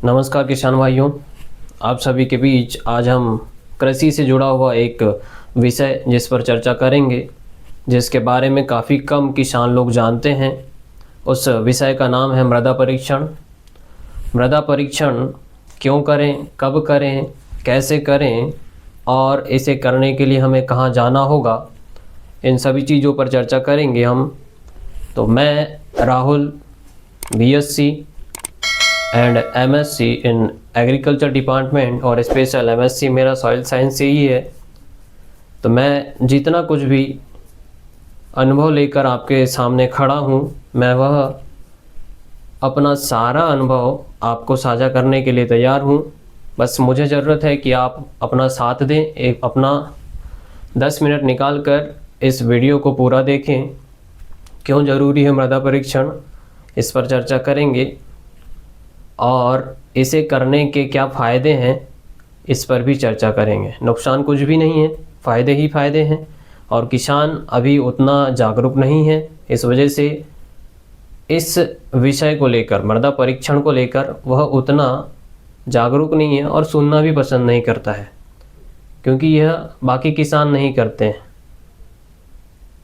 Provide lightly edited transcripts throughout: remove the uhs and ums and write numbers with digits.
नमस्कार किसान भाइयों, आप सभी के बीच आज हम कृषि से जुड़ा हुआ एक विषय जिस पर चर्चा करेंगे, जिसके बारे में काफ़ी कम किसान लोग जानते हैं। उस विषय का नाम है मृदा परीक्षण। मृदा परीक्षण क्यों करें, कब करें, कैसे करें और इसे करने के लिए हमें कहाँ जाना होगा, इन सभी चीज़ों पर चर्चा करेंगे हम। तो मैं Rahul BSc and MSc in agriculture department और स्पेशल MSc मेरा सॉइल साइंस से ही है। तो मैं जितना कुछ भी अनुभव लेकर आपके सामने खड़ा हूँ, मैं वह अपना सारा अनुभव आपको साझा करने के लिए तैयार हूँ। बस मुझे ज़रूरत है कि आप अपना साथ दें, एक अपना 10 मिनट निकाल कर इस वीडियो को पूरा देखें। क्यों ज़रूरी है मृदा परीक्षण, इस पर चर्चा करेंगे और इसे करने के क्या फ़ायदे हैं, इस पर भी चर्चा करेंगे। नुकसान कुछ भी नहीं है, फ़ायदे ही फ़ायदे हैं और किसान अभी उतना जागरूक नहीं है। इस वजह से इस विषय को लेकर, मृदा परीक्षण को लेकर वह उतना जागरूक नहीं है और सुनना भी पसंद नहीं करता है, क्योंकि यह बाकी किसान नहीं करते हैं।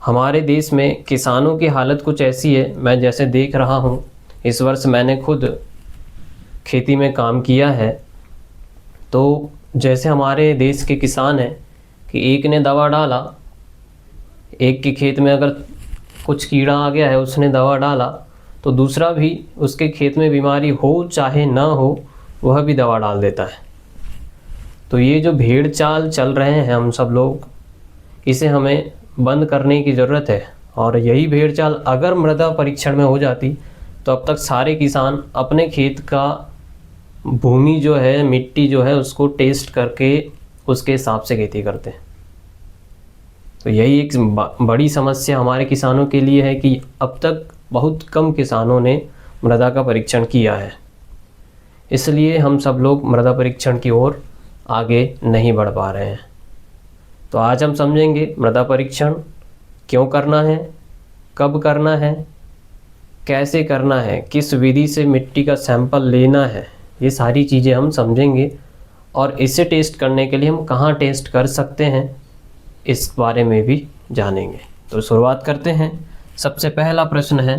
हमारे देश में किसानों की हालत कुछ ऐसी है, मैं जैसे देख रहा हूँ, इस वर्ष मैंने खुद खेती में काम किया है। तो जैसे हमारे देश के किसान हैं कि एक ने दवा डाला, एक के खेत में अगर कुछ कीड़ा आ गया है, उसने दवा डाला, तो दूसरा भी उसके खेत में बीमारी हो चाहे ना हो, वह भी दवा डाल देता है। तो ये जो भेड़ चाल चल रहे हैं हम सब लोग, इसे हमें बंद करने की ज़रूरत है। और यही भेड़ चाल अगर मृदा परीक्षण में हो जाती तो अब तक सारे किसान अपने खेत का भूमि जो है, मिट्टी जो है, उसको टेस्ट करके उसके हिसाब से खेती करते हैं। तो यही एक बड़ी समस्या हमारे किसानों के लिए है कि अब तक बहुत कम किसानों ने मृदा का परीक्षण किया है। इसलिए हम सब लोग मृदा परीक्षण की ओर आगे नहीं बढ़ पा रहे हैं। तो आज हम समझेंगे मृदा परीक्षण क्यों करना है, कब करना है, कैसे करना है, किस विधि से मिट्टी का सैंपल लेना है, ये सारी चीज़ें हम समझेंगे। और इसे टेस्ट करने के लिए हम कहाँ टेस्ट कर सकते हैं, इस बारे में भी जानेंगे। तो शुरुआत करते हैं। सबसे पहला प्रश्न है,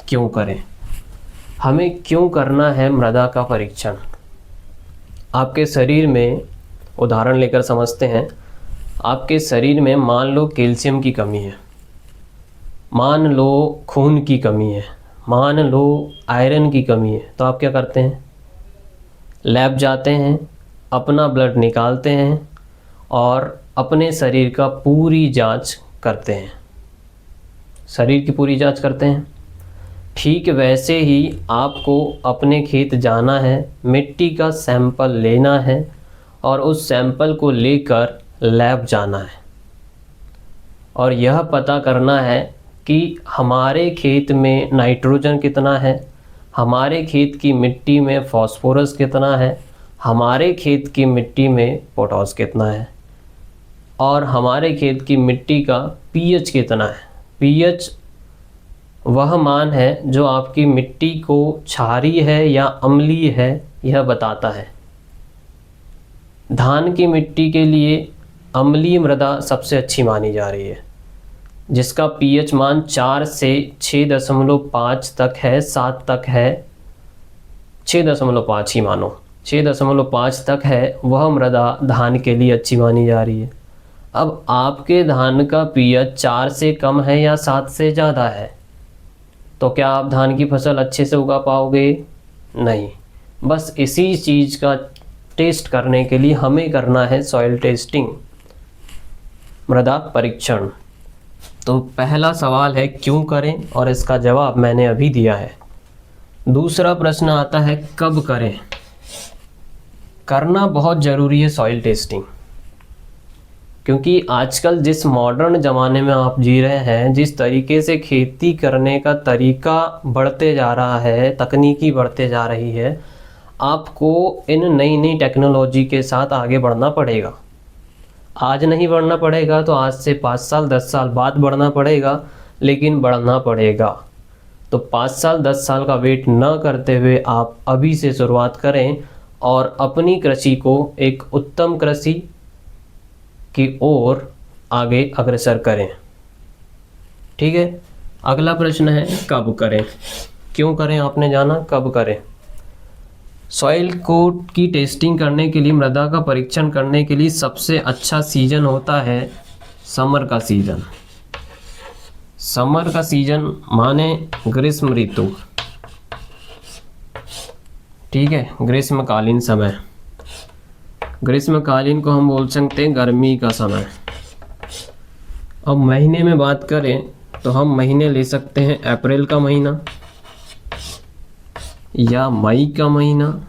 क्यों करें? हमें क्यों करना है मृदा का परीक्षण? आपके शरीर में, उदाहरण लेकर समझते हैं, आपके शरीर में मान लो कैल्शियम की कमी है, मान लो खून की कमी है, मान लो आयरन की कमी है, तो आप क्या करते हैं? लैब जाते हैं, अपना ब्लड निकालते हैं और अपने शरीर का पूरी जांच करते हैं, शरीर की पूरी जांच करते हैं। ठीक वैसे ही आपको अपने खेत जाना है, मिट्टी का सैंपल लेना है और उस सैंपल को लेकर लैब जाना है और यह पता करना है कि हमारे खेत में नाइट्रोजन कितना है, हमारे खेत की मिट्टी में फास्फोरस कितना है, हमारे खेत की मिट्टी में पोटाश कितना है और हमारे खेत की मिट्टी का pH कितना है। pH वह मान है जो आपकी मिट्टी को क्षारीय है या अम्लीय है, यह बताता है। धान की मिट्टी के लिए अम्लीय मृदा सबसे अच्छी मानी जा रही है, जिसका pH मान 4 से 6.5 तक है, 7 तक है, 6.5 ही मानो, 6.5 तक है, वह मृदा धान के लिए अच्छी मानी जा रही है। अब आपके धान का pH 4 से कम है या 7 से ज़्यादा है, तो क्या आप धान की फसल अच्छे से उगा पाओगे? नहीं। बस इसी चीज़ का टेस्ट करने के लिए हमें करना है सॉइल टेस्टिंग, मृदा परीक्षण। तो पहला सवाल है क्यों करें, और इसका जवाब मैंने अभी दिया है। दूसरा प्रश्न आता है कब करें। करना बहुत ज़रूरी है सॉइल टेस्टिंग, क्योंकि आजकल जिस मॉडर्न ज़माने में आप जी रहे हैं, जिस तरीके से खेती करने का तरीका बढ़ते जा रहा है, तकनीकी बढ़ते जा रही है, आपको इन नई नई टेक्नोलॉजी के साथ आगे बढ़ना पड़ेगा। आज नहीं बढ़ना पड़ेगा तो आज से 5 साल 10 साल बाद बढ़ना पड़ेगा, लेकिन बढ़ना पड़ेगा। तो 5 साल 10 साल का वेट न करते हुए आप अभी से शुरुआत करें और अपनी कृषि को एक उत्तम कृषि की ओर आगे अग्रसर करें। ठीक है, अगला प्रश्न है कब करें, क्यों करें, आपने जाना कब करें। सॉइल को की टेस्टिंग करने के लिए, मृदा का परीक्षण करने के लिए सबसे अच्छा सीजन होता है समर का सीजन। समर का सीजन माने ग्रीष्म ऋतु, ठीक है, ग्रीष्मकालीन समय। ग्रीष्मकालीन को हम बोल सकते हैं गर्मी का समय। अब महीने में बात करें तो हम महीने ले सकते हैं अप्रैल का महीना या मई का महीना,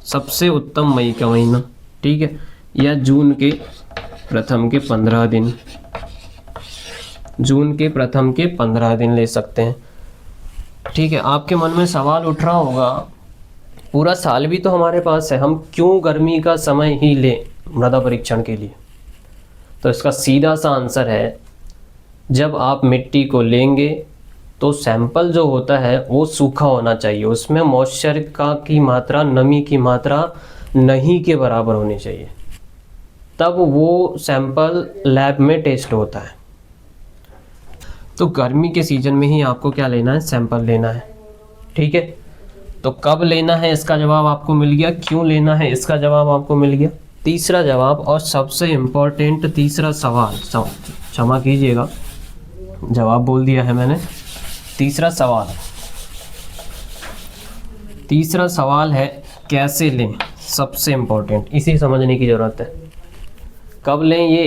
सबसे उत्तम मई का महीना, ठीक है, या जून के प्रथम के 15 दिन, जून के प्रथम के 15 दिन ले सकते हैं। ठीक है, आपके मन में सवाल उठ रहा होगा पूरा साल भी तो हमारे पास है, हम क्यों गर्मी का समय ही लें मृदा परीक्षण के लिए। तो इसका सीधा सा आंसर है, जब आप मिट्टी को लेंगे तो सैंपल जो होता है वो सूखा होना चाहिए, उसमें मॉइस्चर की मात्रा, नमी की मात्रा नहीं के बराबर होनी चाहिए, तब वो सैंपल लैब में टेस्ट होता है। तो गर्मी के सीजन में ही आपको क्या लेना है, सैंपल लेना है। ठीक है, तो कब लेना है इसका जवाब आपको मिल गया, क्यों लेना है इसका जवाब आपको मिल गया। तीसरा जवाब और सबसे इम्पोर्टेंट तीसरा सवाल, क्षमा कीजिएगा जवाब बोल दिया है मैंने। तीसरा सवाल है कैसे लें, सबसे इम्पोर्टेंट, इसी समझने की ज़रूरत है। कब लें ये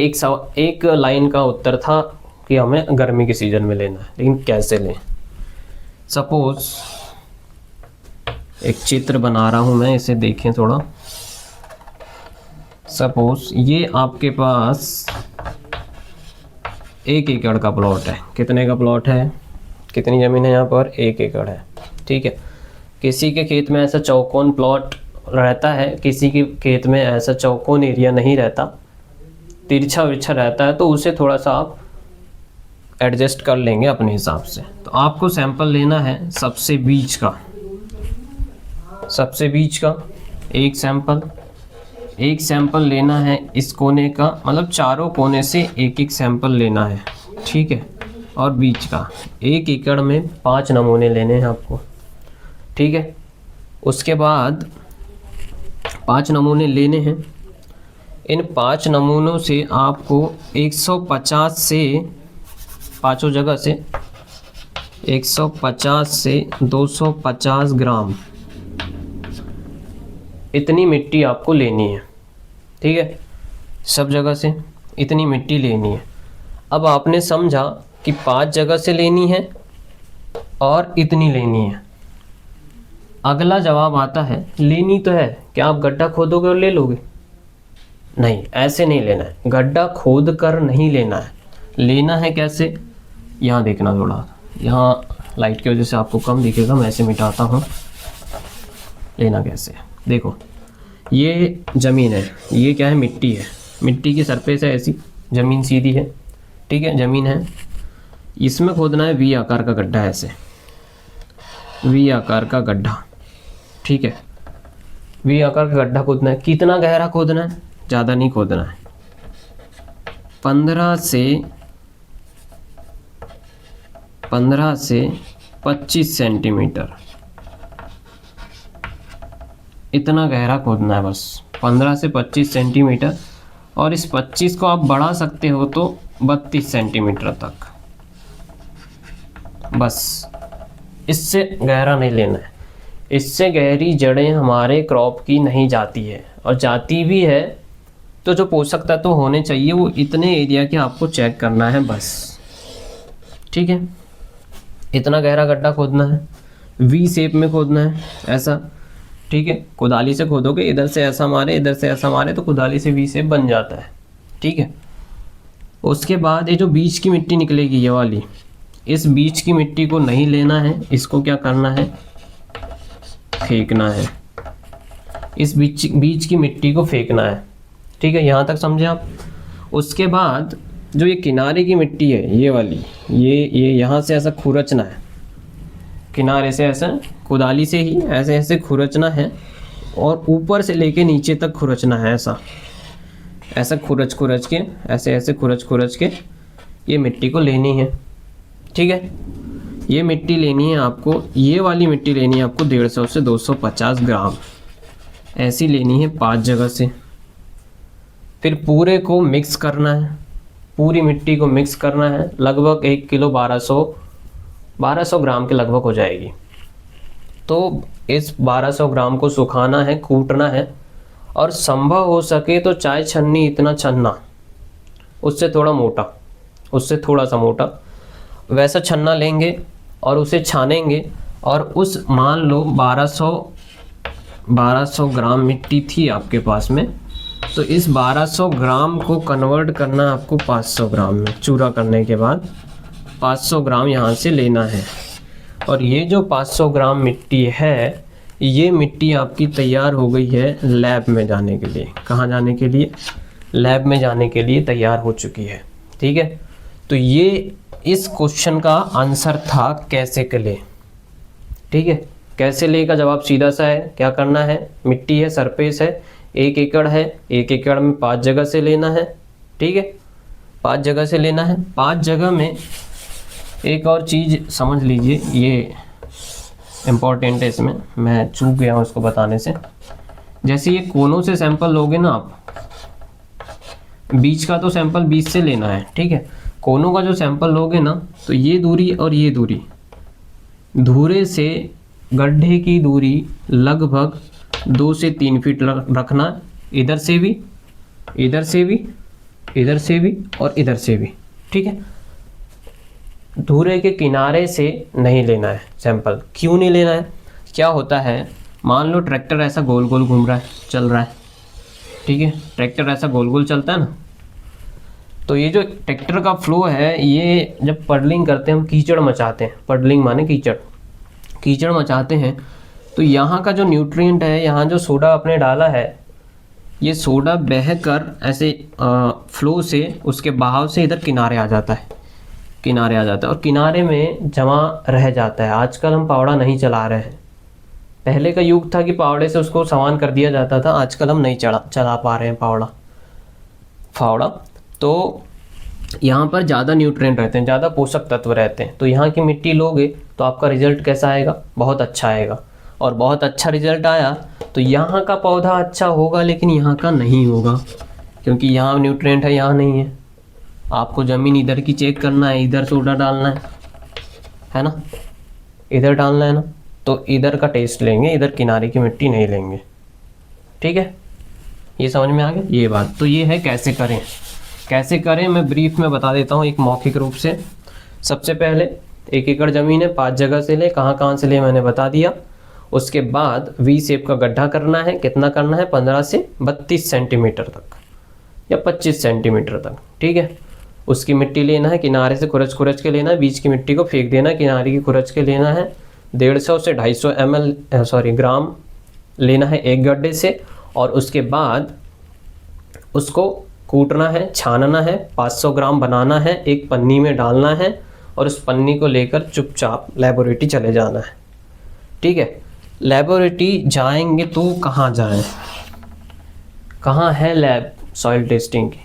एक लाइन का उत्तर था कि हमें गर्मी के सीज़न में लेना है, लेकिन कैसे लें। सपोज एक चित्र बना रहा हूँ मैं, इसे देखें थोड़ा। सपोज ये आपके पास 1 एकड़ का प्लॉट है। कितने का प्लॉट है, कितनी ज़मीन है यहाँ पर, 1 एकड़ है। ठीक है, किसी के खेत में ऐसा चौकोन प्लॉट रहता है, किसी के खेत में ऐसा चौकोन एरिया नहीं रहता, तिरछा विरछा रहता है, तो उसे थोड़ा सा आप एडजस्ट कर लेंगे अपने हिसाब से। तो आपको सैंपल लेना है सबसे बीच का एक सैंपल लेना है इस कोने का, मतलब चारों कोने से एक एक सैंपल लेना है। ठीक है, और बीच का 1 एकड़ में 5 नमूने लेने हैं आपको। ठीक है, उसके बाद 5 नमूने लेने हैं। इन 5 नमूनों से आपको 150 से, पाँचों जगह से 150 से 250 ग्राम इतनी मिट्टी आपको लेनी है। ठीक है, सब जगह से इतनी मिट्टी लेनी है। अब आपने समझा कि 5 जगह से लेनी है और इतनी लेनी है। अगला जवाब आता है, लेनी तो है, क्या आप गड्ढा खोदोगे और ले लोगे? नहीं, ऐसे नहीं लेना है, गड्ढा खोद कर नहीं लेना है। लेना है कैसे, यहाँ देखना थोड़ा, यहाँ लाइट की वजह से आपको कम दिखेगा, मैं ऐसे मिटाता हूँ। लेना कैसे, देखो ये ज़मीन है, ये क्या है, मिट्टी है, मिट्टी की सरफेस है ऐसी, ज़मीन सीधी है। ठीक है, ज़मीन है, इसमें खोदना है वी आकार का गड्ढा, ऐसे वी आकार का गड्ढा। ठीक है, वी आकार का गड्ढा खोदना है। कितना गहरा खोदना है, ज़्यादा नहीं खोदना है, 15 से 25 सेंटीमीटर इतना गहरा खोदना है, बस 15 से 25 सेंटीमीटर। और इस 25 को आप बढ़ा सकते हो तो 32 सेंटीमीटर तक, बस, इससे गहरा नहीं लेना है। इससे गहरी जड़ें हमारे क्रॉप की नहीं जाती है, और जाती भी है तो जो पोषक तत्व होने चाहिए वो इतने एरिया के आपको चेक करना है, बस। ठीक है, इतना गहरा गड्ढा खोदना है, वी शेप में खोदना है, ऐसा। ठीक है, कुदाली से खोदोगे, इधर से ऐसा मारे, इधर से ऐसा मारे, तो कुदाली से वी शेप बन जाता है। ठीक है, उसके बाद ये जो बीच की मिट्टी निकलेगी, ये वाली, इस बीच की मिट्टी को नहीं लेना है, इसको क्या करना है, फेंकना है। इस बीच की मिट्टी को फेंकना है। ठीक है, यहाँ तक समझे आप। उसके बाद जो ये किनारे की मिट्टी है, ये वाली, ये यहाँ से ऐसा खुरचना है, किनारे से ऐसा कुदाली से ही ऐसे ऐसे खुरचना है और ऊपर से लेके नीचे तक खुरचना है। ऐसा ऐसा खुरच खुरच के ऐसे ऐसे खुरच खुरच के ये मिट्टी को लेनी है। ठीक है, ये मिट्टी लेनी है आपको, ये वाली मिट्टी लेनी है आपको 150 से 250 ग्राम ऐसी लेनी है 5 जगह से। फिर पूरे को मिक्स करना है, पूरी मिट्टी को मिक्स करना है। लगभग 1 किलो 1200 ग्राम के लगभग हो जाएगी। तो इस 1200 ग्राम को सुखाना है, कूटना है, और संभव हो सके तो चाय छन्नी इतना छन्ना, उससे थोड़ा मोटा, उससे थोड़ा सा मोटा वैसा छन्ना लेंगे और उसे छानेंगे। और उस मान लो 1200 ग्राम मिट्टी थी आपके पास में, तो इस 1200 ग्राम को कन्वर्ट करना आपको 500 ग्राम में। चूरा करने के बाद 500 ग्राम यहाँ से लेना है। और ये जो 500 ग्राम मिट्टी है, ये मिट्टी आपकी तैयार हो गई है लैब में जाने के लिए। कहाँ जाने के लिए? लैब में जाने के लिए तैयार हो चुकी है। ठीक है, तो ये इस क्वेश्चन का आंसर था कैसे के ले। ठीक है, कैसे ले का जवाब सीधा सा है। क्या करना है? मिट्टी है, सरफेस है, 1 एकड़ है, 1 एकड़ में 5 जगह से लेना है। ठीक है, 5 जगह से लेना है। 5 जगह में एक और चीज़ समझ लीजिए, ये इम्पोर्टेंट है, इसमें मैं चूक गया हूँ उसको बताने से। जैसे ये कोनों से सैंपल लोगे ना आप, बीच का तो सैंपल बीच से लेना है। ठीक है, कोनों का जो सैंपल लोगे ना, तो ये दूरी और ये दूरी, धुरे से गड्ढे की दूरी लगभग 2 से 3 फीट रखना। इधर से भी, इधर से भी, इधर से भी और इधर से भी। ठीक है, धुरे के किनारे से नहीं लेना है सैंपल। क्यों नहीं लेना है? क्या होता है, मान लो ट्रैक्टर ऐसा गोल गोल घूम रहा है, चल रहा है। ठीक है, ट्रैक्टर ऐसा गोल गोल चलता है ना, तो ये जो ट्रैक्टर का फ्लो है, ये जब पडलिंग करते हैं हम कीचड़ मचाते हैं। पडलिंग माने कीचड़, कीचड़ मचाते हैं, तो यहाँ का जो न्यूट्रिएंट है, यहाँ जो सोडा आपने डाला है, ये सोडा बहकर ऐसे फ्लो से, उसके बहाव से इधर किनारे आ जाता है, किनारे आ जाता है और किनारे में जमा रह जाता है। आजकल हम फावड़ा नहीं चला रहे हैं। पहले का युग था कि फावड़े से उसको समान कर दिया जाता था, आजकल हम नहीं चला पा रहे हैं फावड़ा। तो यहाँ पर ज़्यादा न्यूट्रिएंट रहते हैं, ज़्यादा पोषक तत्व रहते हैं। तो यहाँ की मिट्टी लोगे तो आपका रिजल्ट कैसा आएगा? बहुत अच्छा आएगा। और बहुत अच्छा रिजल्ट आया तो यहाँ का पौधा अच्छा होगा, लेकिन यहाँ का नहीं होगा, क्योंकि यहाँ न्यूट्रिएंट है, यहाँ नहीं है। आपको ज़मीन इधर की चेक करना है, इधर सोडा डालना है ना, इधर डालना है ना, तो इधर का टेस्ट लेंगे, इधर किनारे की मिट्टी नहीं लेंगे। ठीक है, ये समझ में आ गया ये बात। तो ये है कैसे करें। कैसे करें मैं ब्रीफ में बता देता हूँ एक मौखिक रूप से। सबसे पहले 1 एकड़ ज़मीन है, 5 जगह से ले। कहाँ कहाँ से ले मैंने बता दिया। उसके बाद वी शेप का गड्ढा करना है। कितना करना है? 15 से 32 सेंटीमीटर तक या 25 सेंटीमीटर तक। ठीक है, उसकी मिट्टी लेना है, किनारे से खुरच खुरच के लेना है, बीच की मिट्टी को फेंक देना है, किनारे की खुरच के लेना है। 150 से 250 ग्राम लेना है एक गड्ढे से। और उसके बाद उसको कूटना है, छानना है, 500 ग्राम बनाना है, एक पन्नी में डालना है और उस पन्नी को लेकर चुपचाप लेबोरेटरी चले जाना है। ठीक है, लेबोरेटरी जाएंगे तो कहाँ जाएं? कहाँ है लैब सॉइल टेस्टिंग की?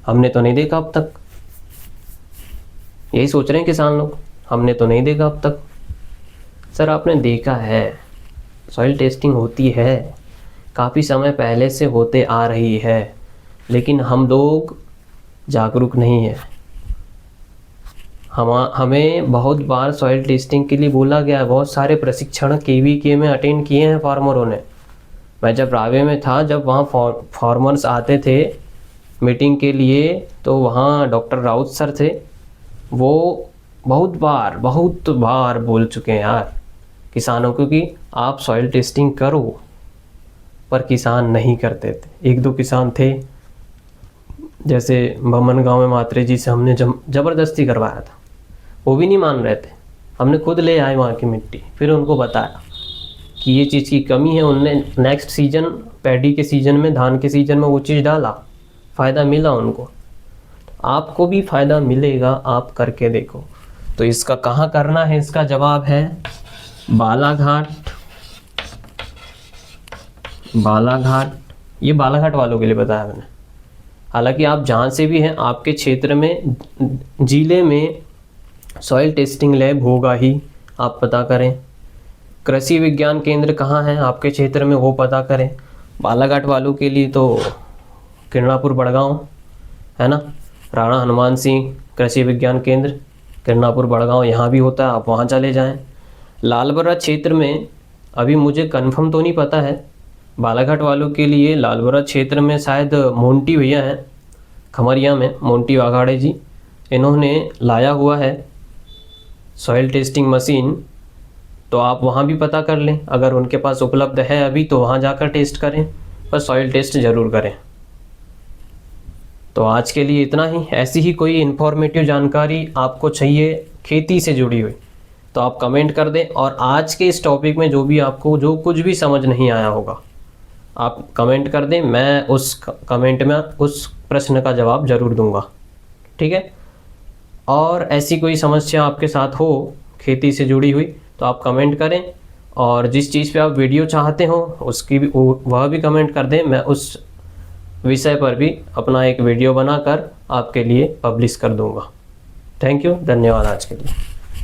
हमने तो नहीं देखा अब तक। यही सोच रहे हैं किसान लोग, हमने तो नहीं देखा अब तक। सर आपने देखा है, सॉइल टेस्टिंग होती है, काफ़ी समय पहले से होते आ रही है, लेकिन हम लोग जागरूक नहीं है। हमें बहुत बार सॉइल टेस्टिंग के लिए बोला गया है, बहुत सारे प्रशिक्षण KVK में अटेंड किए हैं फार्मरों ने। मैं जब रावे में था, जब वहाँ फार्मर्स आते थे मीटिंग के लिए, तो वहाँ डॉक्टर राउत सर थे, वो बहुत बार बोल चुके हैं यार किसानों को कि आप सॉइल टेस्टिंग करो, पर किसान नहीं करते थे। 1-2 किसान थे, जैसे बमन गांव में मात्रे जी से हमने ज़बरदस्ती करवाया था, वो भी नहीं मान रहे थे। हमने खुद ले आए वहाँ की मिट्टी, फिर उनको बताया कि ये चीज़ की कमी है। उनने नेक्स्ट सीजन, पैडी के सीज़न में, धान के सीज़न में वो चीज़ डाला, फ़ायदा मिला उनको। आपको भी फ़ायदा मिलेगा, आप करके देखो। तो इसका कहाँ करना है, इसका जवाब है बालाघाट, बालाघाट, ये बालाघाट वालों के लिए बताया मैंने। हालांकि आप जहाँ से भी हैं आपके क्षेत्र में, ज़िले में सॉइल टेस्टिंग लैब होगा ही, आप पता करें। कृषि विज्ञान केंद्र कहाँ है आपके क्षेत्र में वो पता करें। बालाघाट वालों के लिए तो किरणापुर बड़गांव है ना, राणा हनुमान सिंह कृषि विज्ञान केंद्र किरणापुर बड़गांव, यहाँ भी होता है, आप वहाँ चले जाएं। लालबर्रा क्षेत्र में अभी मुझे कंफर्म तो नहीं पता है, बालाघाट वालों के लिए लालबर्रा क्षेत्र में शायद मोंटी भैया हैं, खमरिया में मोंटी वाघाड़े जी, इन्होंने लाया हुआ है सॉइल टेस्टिंग मशीन, तो आप वहाँ भी पता कर लें। अगर उनके पास उपलब्ध है अभी तो वहाँ जाकर टेस्ट करें, पर सॉइल टेस्ट ज़रूर करें। तो आज के लिए इतना ही। ऐसी ही कोई इन्फॉर्मेटिव जानकारी आपको चाहिए खेती से जुड़ी हुई तो आप कमेंट कर दें, और आज के इस टॉपिक में जो भी आपको जो कुछ भी समझ नहीं आया होगा आप कमेंट कर दें, मैं उस कमेंट में उस प्रश्न का जवाब ज़रूर दूंगा, ठीक है। और ऐसी कोई समस्या आपके साथ हो खेती से जुड़ी हुई तो आप कमेंट करें, और जिस चीज़ पे आप वीडियो चाहते हो उसकी भी वह भी कमेंट कर दें, मैं उस विषय पर भी अपना एक वीडियो बनाकर आपके लिए पब्लिश कर दूंगा। थैंक यू, धन्यवाद आज के लिए।